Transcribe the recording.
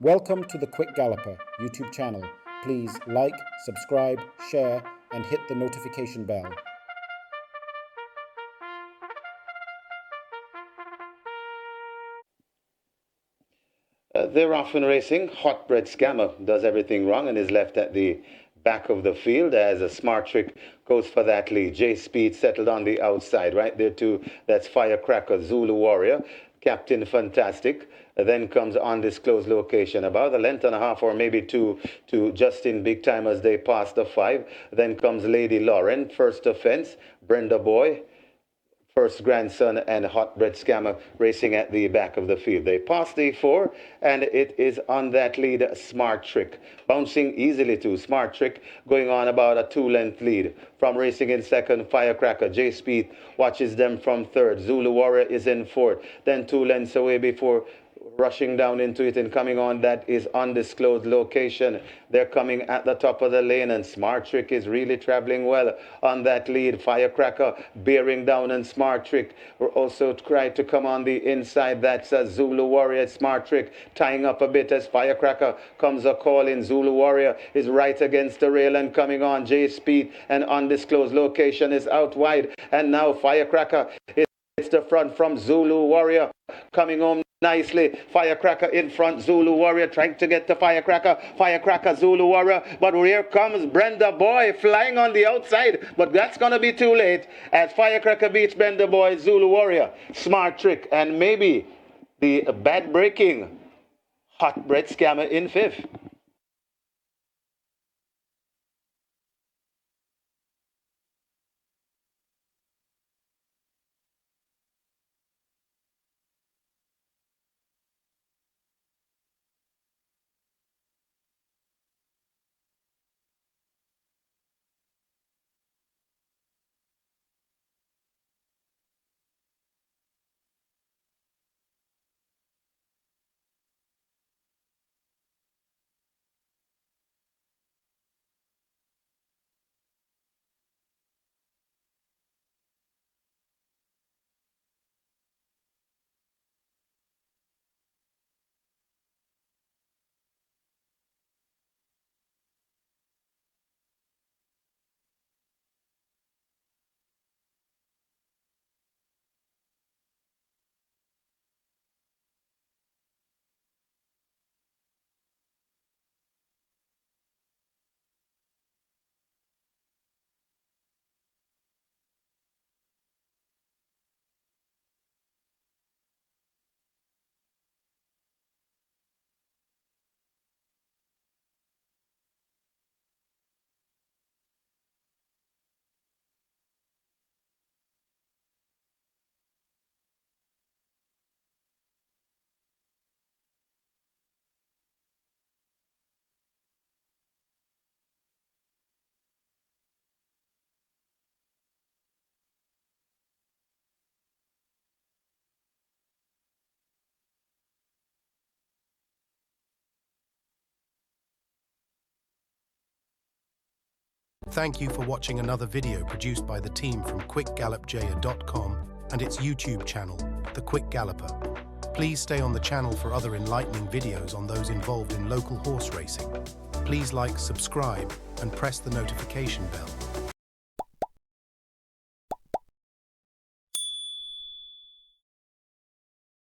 Welcome to the Quick Galloper YouTube channel. Please like, subscribe, share, and hit the notification bell. They're off in racing. Hotbread Scammer does everything wrong and is left at the back of the field as a Smart Trick goes for that lead. J Speed settled on the outside right there too. That's Firecracker, Zulu Warrior, Captain Fantastic. Then comes Undisclosed Location, about a length and a half or maybe two to Justin Big Time as they pass the 5. Then comes Lady Lauren, First Offense, Brenda Boy, First Grandson, and Hotbread Scammer racing at the back of the field. They pass the 4, and it is on that lead, Smart Trick. Bouncing easily to Smart Trick, going on about a 2-length lead. From racing in second, Firecracker. J Speed watches them from third. Zulu Warrior is in fourth. Then 2 lengths away before rushing down into it and coming on, that is Undisclosed Location. They're coming at the top of the lane, and Smart Trick is really traveling well on that lead. Firecracker bearing down, and Smart Trick also tried to come on the inside. That's a Zulu Warrior. Smart Trick tying up a bit as Firecracker comes a call in. Zulu Warrior is right against the rail and coming on. J Speed and Undisclosed Location is out wide, and now Firecracker is the front from Zulu Warrior coming home nicely. Firecracker in front, Zulu Warrior trying to get to Firecracker. Firecracker, Zulu Warrior, but here comes Brenda Boy flying on the outside, but that's going to be too late as Firecracker beats Brenda Boy, Zulu Warrior, Smart Trick, and maybe the bad breaking Hotbread Scammer in 5th. Thank you for watching another video produced by the team from QuickGallopJA.com and its YouTube channel, The Quick Galloper. Please stay on the channel for other enlightening videos on those involved in local horse racing. Please like, subscribe, and press the notification bell.